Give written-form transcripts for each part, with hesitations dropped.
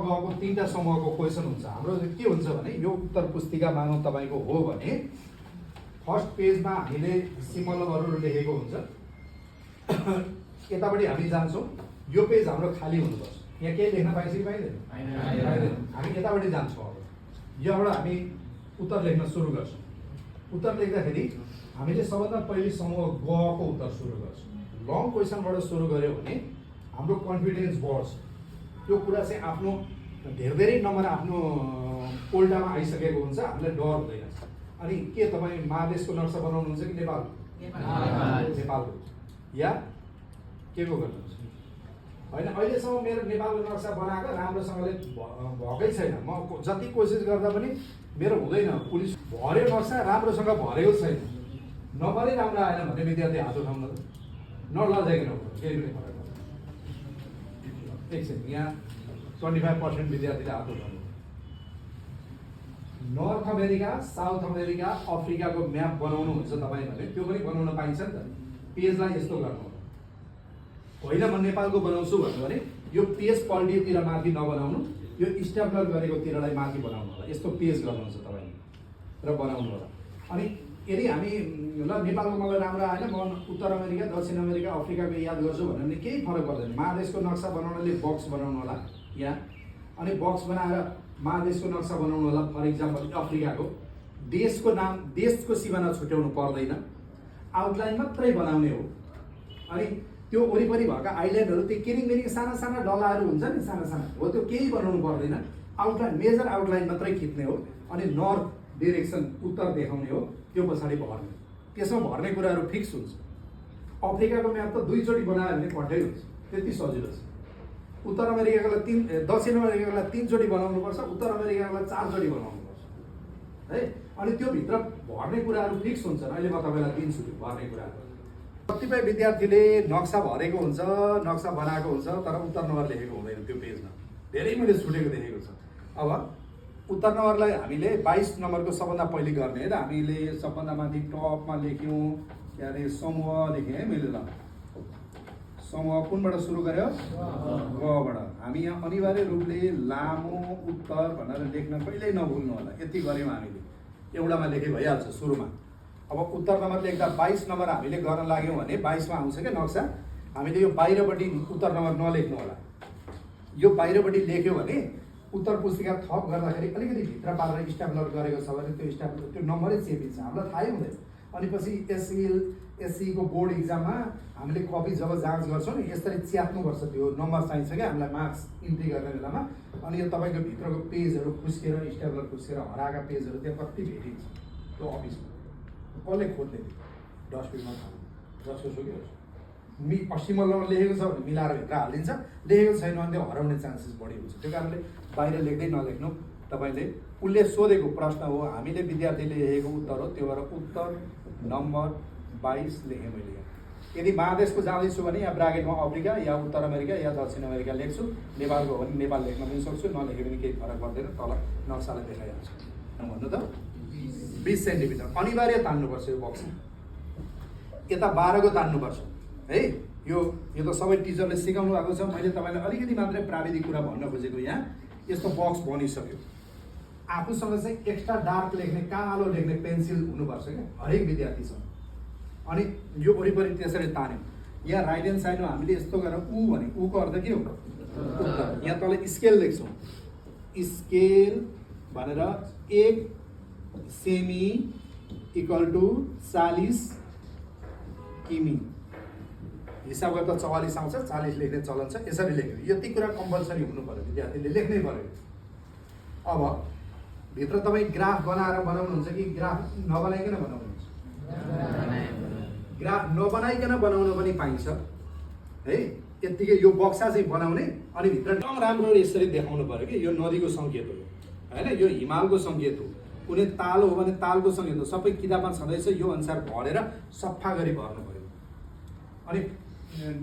गएको 3टा समूहको क्वेसन हुन्छ। हाम्रो के हुन्छ भने यो उत्तर पुस्तिका मानौँ तपाईँको हो भने फर्स्ट पेजमा हामीले सिमलहरू लेखेको हुन्छ। यतापट्टि हामी जान्छौँ, यो पेज हाम्रो खाली हुनुपर्छ। यहाँ केही लेख्न पाइन्छ कि पाइँदैन? हामी यतापट्टि जान्छौँ। अब यहाँबाट हामी उत्तर लेख्न सुरु गर्छौँ। उत्तर लेख्दाखेरि हामीले सबभन्दा पहिले समूह गको उत्तर सुरु गर्छौँ। लङ क्वेसनबाट सुरु गऱ्यो भने हाम्रो कन्फिडेन्स बढ्छ। त्यो कुरा चाहिँ आफ्नो धेरै नम्बर आफ्नो पोल्टामा आइसकेको हुन्छ, हामीलाई डर हुँदैन। अनि के तपाईँ महादेशको नक्सा बनाउनुहुन्छ कि नेपालको? नेपालको या के को गर्नुहुन्छ? होइन, अहिलेसम्म मेरो नेपालको नक्सा बनाएको राम्रोसँगले भएकै छैन। म जति कोसिस गर्दा पनि मेरो हुँदैन। पुलिस भर्यो नक्सा राम्रोसँग भरेको छैन। नम्बरै राम्रो आएन भने विद्यार्थी हात उठाउनु नलजाइकन केही पनि फरक पर्दैन। एकछिन, यहाँ 25% विद्यार्थीले हात उठाउनु। नर्थ अमेरिका, साउथ अमेरिका, अफ्रिकाको म्याप बनाउनुहुन्छ तपाईँ भने त्यो पनि बनाउन पाइन्छ नि त। पेजलाई यस्तो गर्नु होइन, म नेपालको बनाउँछु भन्नु भने यो पेज पल्टीतिर माथि नबनाउनु, यो स्ट्याप्लर गरेको तिरलाई माथि बनाउनु होला। यस्तो पेज गर्नुहुन्छ तपाईँले र बनाउनु होला। अनि यदि हामी ल नेपालको मलाई राम्रो आएन, म उत्तर अमेरिका, दक्षिण अमेरिका, अफ्रिकाको याद गर्छु भन्यो भने केही फरक पर्दैन। महादेशको नक्सा बनाउनाले बक्स बनाउनु होला यहाँ, अनि बक्स बनाएर महादेशको नक्सा बनाउनु होला। फर इक्जाम्पल अफ्रिकाको देशको नाम, देशको सिमाना छुट्याउनु पर्दैन, आउटलाइन मात्रै बनाउने हो। अनि त्यो वरिपरि भएका आइल्यान्डहरू त्यो किरिङ साना साना डल्लाहरू हुन्छ नि, साना साना हो, त्यो केही बनाउनु पर्दैन। आउटलाइन, मेजर आउटलाइन मात्रै खिच्ने हो। अनि नर्थ डिरेक्सन उत्तर देखाउने हो, त्यो पछाडि भर्ने। त्यसमा भर्ने कुराहरू फिक्स हुन्छ। अफ्रिकाको म्याप त 2 चोटि बनायो भने पट्टै हुन्छ, त्यति सजिलो छ। उत्तर अमेरिकाकोलाई दक्षिण अमेरिकाकोलाई 3 चोटि बनाउनुपर्छ, उत्तर अमेरिकाकोलाई 4 चोटि बनाउनुपर्छ है। अनि त्यो भित्र भर्ने कुराहरू फिक्स हुन्छन्। अहिले म तपाईँलाई दिन्छु त्यो भर्ने कुराहरू। कतिपय विद्यार्थीले नक्सा भरेको हुन्छ, नक्सा बनाएको हुन्छ, तर उत्तर नम्बर लेखेको हुँदैन त्यो पेजमा। धेरै मैले छुटेको देखेको छ। अब उत्तर नम्बरलाई हामीले 22 नम्बरको सबभन्दा पहिले गर्ने है त। हामीले सबभन्दा माथि टपमा लेख्यौँ, के अरे समूह लेखेँ है मैले। ल समूह कुनबाट सुरु गर्यो? गबाट। हामी यहाँ अनिवार्य रूपले लामो उत्तर भनेर लेख्न कहिल्यै नभुल्नु होला। यति गऱ्यौँ हामीले, एउटामा लेखे भइहाल्छ सुरुमा। अब उत्तर नम्बर लेख्दा 22 नम्बर हामीले गर्न लाग्यौँ भने 22 मा आउँछ क्या नक्सा। हामीले यो बाहिरपट्टि उत्तर नम्बर नलेख्नु होला। यो बाहिरपट्टि लेख्यो भने उत्तर पुस्तिका थप गर्दाखेरि अलिकति भित्र पारेर स्ट्याप्लर गरेको छ भने त्यो स्ट्याप्लर त्यो नम्बरै चेपिन्छ, हामीलाई थाहै हुँदैन। अनि पछि एससीको बोर्ड इक्जाममा हामीले कपी जब जाँच गर्छौँ नि, यसरी च्याप्नुपर्छ। त्यो नम्बर चाहिन्छ क्या हामीलाई मार्क्स इन्ट्री गर्ने बेलामा। अनि यो तपाईँको भित्रको पेजहरू खुस्केर, स्ट्याप्लर खुस्केर हराएका पेजहरू त्यहाँ कति भेटिन्छ त्यो अफिसमा। कसले खोज्ने? डस्टबिनमा खानु, जसको सुक्यो 80 नम्बर लेखेको छ भने मिलाएर भित्र हालिदिन्छ, लेखेको छैन भने त्यो हराउने चान्सेस बढी हुन्छ। त्यो कारणले बाहिर लेख्दै नलेख्नु। तपाईँले उसले सोधेको प्रश्न हो, हामीले विद्यार्थीले लेखेको उत्तर हो, त्यो भएर उत्तर नम्बर 22 लेखेँ मैले। यदि महादेशको जाँदैछु भने यहाँ ब्राकेटमा अफ्रिका या उत्तर अमेरिका या दक्षिण अमेरिका लेख्छु। नेपालको हो भने नेपाल लेख्न पनि सक्छु, नलेखे पनि केही फरक पर्दैन। तल नक्सालाई देखाइहाल्छु। भन्नु त 20 सेन्टिमिटर अनिवार्य तान्नुपर्छ यो बक्स। यता 12 को तान्नुपर्छ है। यो त सबै टिचरले सिकाउनु भएको छ। मैले तपाईँलाई अलिकति मात्रै प्राविधिक कुरा भन्न खोजेको। यहाँ यस्तो बक्स बनिसक्यो। आफूसँग चाहिँ एक्स्ट्रा डार्क लेख्ने, कालो लेख्ने पेन्सिल हुनुपर्छ क्या हरेक विद्यार्थीसँग। अनि यो वरिपरि त्यसरी तान्यौँ। यहाँ राइट ह्यान्ड साइडमा हामीले यस्तो गरेर ऊ भने ऊको अर्थ के हो? उत्तर। यहाँ तल स्केल लेख्छौँ। स्केल भनेर 1 सेमी इक्वल टु 40 किमी। हिसाब गर्दा 44 आउँछ, 40 लेख्ने चलन छ। यसरी लेख्यो। यति कुरा कम्पलसरी हुनु पर्यो, विद्यार्थीले लेख्नै पर्यो। अब भित्र तपाईँ ग्राफ बनाएर बनाउनुहुन्छ कि ग्राफ नबनाइकन बनाउनुहुन्छ? ग्राफ नबनाइकन बनाउन पनि पाइन्छ है। यत्तिकै यो बक्सा चाहिँ बनाउने, अनि भित्र एकदम राम्रो यसरी देखाउनु पर्यो कि यो नदीको सङ्केत हो होइन, यो हिमालको सङ्केत हो, कुनै ताल हो भने तालको सङ्केत हो। सबै किताबमा छँदैछ, यो अनुसार भरेर सफा गरी भर्नु पर्यो। अनि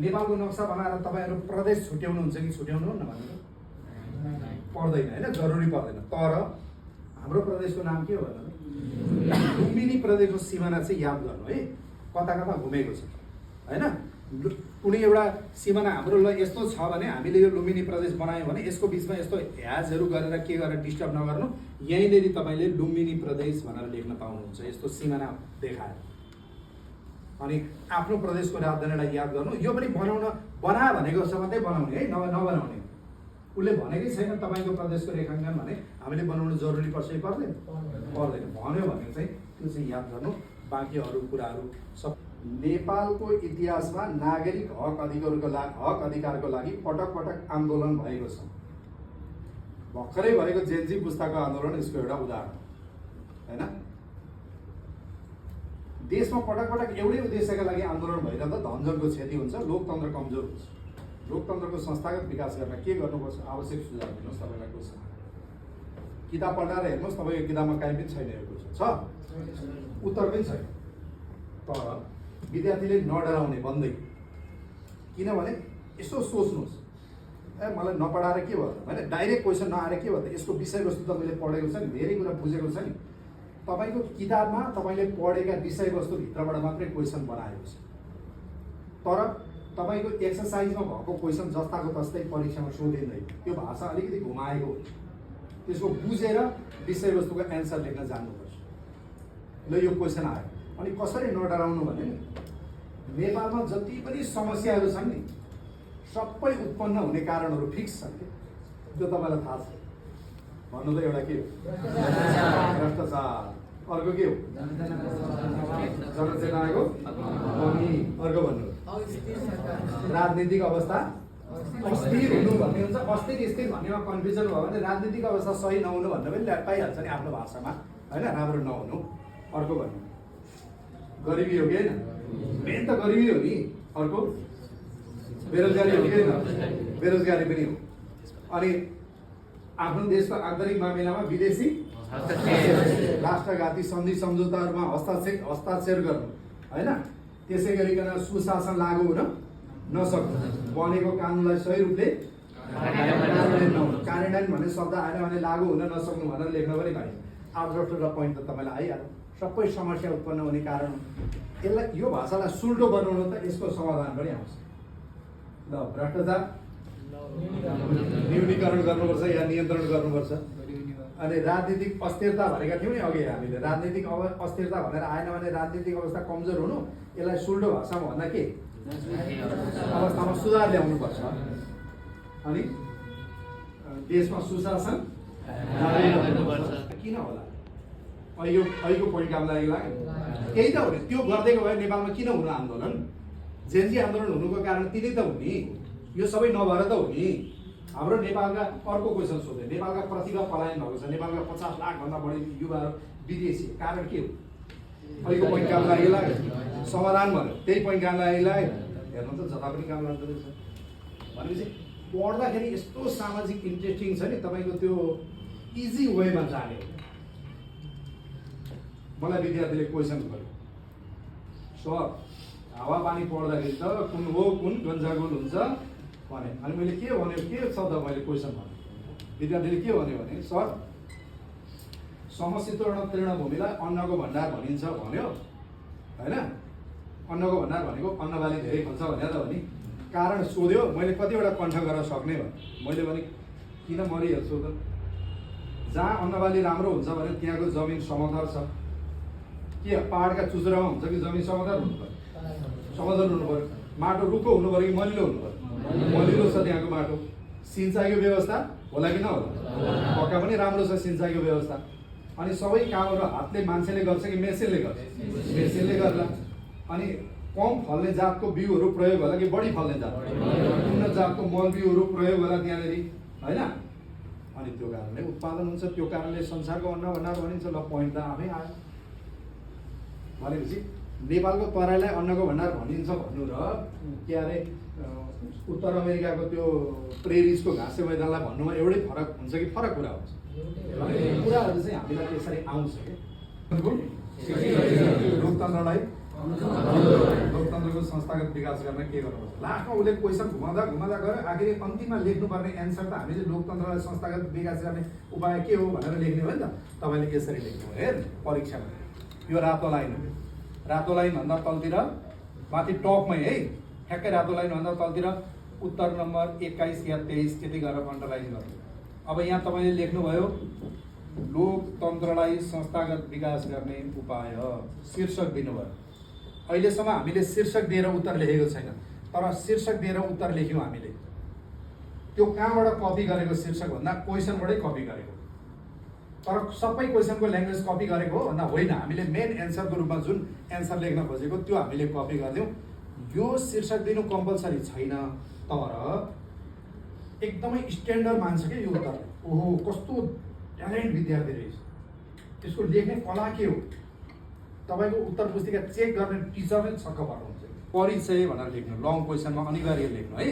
नेपालको नक्सा बनाएर तपाईँहरू प्रदेश छुट्याउनुहुन्छ कि छुट्याउनुहुन्न भनेर पर्दैन होइन, जरुरी पर्दैन। तर हाम्रो प्रदेशको नाम के हो भन्नु? लुम्बिनी प्रदेशको सिमाना चाहिँ याद गर्नु है, कता कता घुमेको छ होइन। कुनै एउटा सिमाना हाम्रो ल यस्तो छ भने हामीले यो लुम्बिनी प्रदेश बनायौँ भने यसको बिचमा यस्तो ह्याजहरू गरेर के गरेर डिस्टर्ब नगर्नु, यहीँनिर तपाईँले लुम्बिनी प्रदेश भनेर लेख्न पाउनुहुन्छ यस्तो सिमाना देखाएर। अनि आफ्नो प्रदेशको राजधानीलाई याद गर्नु, यो पनि बना भनेको छ मात्रै बनाउने है, नबनाउने। उसले भनेकै छैन तपाईँको प्रदेशको रेखाङ्कन भने हामीले बनाउनु जरुरी पर्छ कि पर्दैन? पर्दैन। भन्यो भने चाहिँ त्यो चाहिँ याद गर्नु। बाँकी अरू कुराहरू सब नेपालको इतिहासमा नागरिक हक अधिकारको लागि पटक पटक आन्दोलन भएको छ। भर्खरै भएको जेन्जी पुस्ताको आन्दोलन यसको एउटा उदाहरण होइन। देशमा पटक पटक एउटै उद्देश्यका लागि आन्दोलन भइरहँदा धनजनको क्षति हुन्छ, लोकतन्त्र कमजोर हुन्छ। लोकतन्त्रको संस्थागत विकास गर्न के गर्नुपर्छ? आवश्यक सुझाव दिनुहोस्। तपाईँलाई क्वेसन किताब पढाएर हेर्नुहोस्, तपाईँको किताबमा काहीँ पनि छैन यो क्वेसन। छ? उत्तर पनि छैन। तर विद्यार्थीले नडराउने भन्दै, किनभने यसो सोच्नुहोस्, मलाई नपढाएर के भयो त होइन, डाइरेक्ट क्वेसन नआएर के भयो त, यसको विषयवस्तु त मैले पढेको छ नि, धेरै कुरा बुझेको छ नि। तपाईँको किताबमा तपाईँले पढेका विषयवस्तुभित्रबाट मात्रै क्वेसन बनाएको छ। तर तपाईँको एक्सर्साइजमा भएको क्वेसन जस्ताको तस्तै परीक्षामा सोधिँदैन। त्यो भाषा अलिकति घुमाएको हो, त्यसको बुझेर विषयवस्तुको एन्सर लेख्न जान्नुपर्छ। ल यो क्वेसन आयो अनि कसरी नडराउनु भने नेपालमा जति पनि समस्याहरू छन् नि सबै उत्पन्न हुने कारणहरू फिक्स छन् कि त्यो तपाईँलाई थाहा छ। भन्नु त एउटा के हो? भ्रष्टाचार। अर्को के हो? जनचेतनाको कमी। अर्को भन्नु राजनीतिक अवस्था अस्थिर हुनु भन्ने हुन्छ। अस्थिर स्थिर भन्नेमा कन्फ्युजन भयो भने राजनीतिक अवस्था सही नहुनु भन्ने पनि पाइहाल्छ नि आफ्नो भाषामा होइन, राम्रो नहुनु। अर्को भन्नु गरिबी हो कि होइन? मेन त गरिबी हो नि। अर्को बेरोजगारी हो कि होइन? बेरोजगारी पनि हो। अनि आफ्नो देशको आन्तरिक मामिलामा विदेशी राष्ट्रघाती सन्धि सम्झौताहरूमा हस्ताक्षर गर्नु होइन। त्यसै गरिकन सुशासन लागू हुन नसक्नु, बनेको कानुनलाई सही रूपले कार्यान्वयन भन्ने शब्द आएन भने लागू हुन नसक्नु भनेर लेख्न पनि पाइन्छ। आउट र पोइन्ट त तपाईँलाई आइहाल्यो। सबै समस्या उत्पन्न हुने कारण यसलाई यो भाषालाई सुल्टो बनाउनु त यसको समाधान पनि आउँछ। ल भ्रष्टाचार न्यूनीकरण गर्नुपर्छ या नियन्त्रण गर्नुपर्छ। अनि राजनीतिक अस्थिरता भनेका थियौँ नि अघि हामीले, राजनीतिक अस्थिरता भनेर आएन भने राजनीतिक अवस्था कमजोर हुनु, यसलाई सुल्टो भाषामा भन्दा के अवस्थामा सुधार ल्याउनुपर्छ। अनि देशमा सुशासन किन होला? अहिलेको पोइन्ट काम लागि लाग्यो त्यही त हो नि। त्यो गरिदिएको भए नेपालमा किन हुनु आन्दोलन? जेन्जी आन्दोलन हुनुको कारण तिनै त हो नि। यो सबै नभएर त हो नि। हाम्रो नेपालका अर्को क्वेसन सोध्यो, नेपालका प्रतिभा पलायन भएको छ, नेपालका 50 लाखभन्दा बढी युवाहरू विदेशी, कारण के हो? अहिलेको पोइन्ट काम लागि लाग्यो, समाधान भन्यो त्यही पोइन्ट काम लागि लाग्यो। हेर्नु त जता पनि काम लाग्दो रहेछ। भनेपछि पढ्दाखेरि यस्तो सामाजिक इन्ट्रेस्टिङ छ नि, तपाईँको त्यो इजी वेमा जाने। मलाई विद्यार्थीले क्वेसन गर्यो, सर हावापानी पढ्दाखेरि त कुन हो कुन गन्जागोल हुन्छ भने। अनि मैले के भन्यो, के शब्द मैले क्वेसन भने विद्यार्थीले के भन्यो भने, सर समशीतोष्ण तृणभूमिलाई अन्नको भण्डार भनिन्छ भन्यो होइन। अन्नको भण्डार भनेको अन्नबाली धेरै फल्छ भनेर त हो नि। कारण सोध्यो, मैले कतिवटा कण्ठ गर्न सक्ने भने मैले भने किन मरिहाल्छु त? जहाँ अन्नबाली राम्रो हुन्छ भने त्यहाँको जमिन समथर छ। के पहाडका चुचुरामा हुन्छ कि जमिन समथर हुनु पर्यो? समथर हुनु पर्यो। माटो रुखो हुनु पर्यो कि मलिलो हुनु पर्यो? मलिलो छ त्यहाँको माटो। सिँचाइको व्यवस्था होला कि नहोला? पक्का पनि राम्रो छ सिँचाइको व्यवस्था। अनि सबै कामहरू हातले मान्छेले गर्छ कि मेसिनले गर्छ? मेसिनले गर्ला। अनि कम फल्ने जातको बिउहरू प्रयोग होला कि बढी फल्ने जात? उन्नत जातको मल बिउहरू प्रयोग होला त्यहाँनिर होइन। अनि त्यो कारणले उत्पादन हुन्छ, त्यो कारणले संसारको अन्न भण्डार भनिन्छ। ल पोइन्ट त आफै आयो। भनेपछि नेपालको तराईलाई अन्नको भण्डार भनिन्छ भन्नु र के अरे उत्तर अमेरिकाको त्यो प्रेरिजको घाँसे मैदानलाई भन्नुमा एउटै फरक हुन्छ कि फरक कुरा हुन्छ? कुराहरू चाहिँ हामीलाई त्यसरी आउँछ कि लोकतन्त्रको संस्थागत विकास गर्न के गर्नुपर्छ? लास्टमा उसले क्वेसन घुमाउँदा गयो, आखिर अन्तिममा लेख्नुपर्ने एन्सर त हामीले लोकतन्त्रलाई संस्थागत विकास गर्ने उपाय के हो भनेर लेख्ने हो नि त। तपाईँले यसरी लेख्नु हो हेर्नु परीक्षामा। यो रातो लाइन हो, रातो लाइन भन्दा तलतिर माथि टपमै है ठ्याक्कै रातो लाइनभन्दा तलतिर उत्तर नम्बर 21 या 23 त्यति गरेर अन्डरलाइन गर्नु। अब यहाँ तपाईँले लेख्नुभयो लोकतन्त्रलाई संस्थागत विकास गर्ने उपाय शीर्षक दिनुभयो। अहिलेसम्म हामीले शीर्षक दिएर उत्तर लेखेको छैन, तर शीर्षक दिएर उत्तर लेख्यौँ हामीले। त्यो कहाँबाट कपी गरेको शीर्षक भन्दा क्वेसनबाटै कपी गरेको, तर सबै क्वेसनको ल्याङ्ग्वेज कपी गरेको हो भन्दा होइन। हामीले मेन एन्सरको रूपमा जुन एन्सर लेख्न खोजेको त्यो हामीले कपी गरिदिउँ। यो शीर्षक दिनु कम्पलसरी छैन, तर एकदमै स्ट्यान्डर्ड मान्छ कि यो उत्तर। ओहो कस्तो ट्यालेन्ट विद्यार्थी रहेछ, त्यसको लेख्ने कला के हो, तपाईँको उत्तर पुस्तिका चेक गर्ने टिचर नै छक्क पर्नुहुन्छ। परिचय भनेर लेख्नु, लङ क्वेसनमा अनिवार्य लेख्नु है,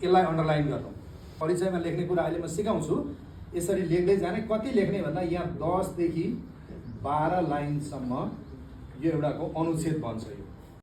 यसलाई अन्डरलाइन गर्नु। परिचयमा लेख्ने कुरा अहिले म सिकाउँछु, यसरी लेख्दै जाने। कति लेख्ने भन्दा यहाँ 10 देखि 12 लाइनसम्म यो एउटाको अनुच्छेद बन्छ।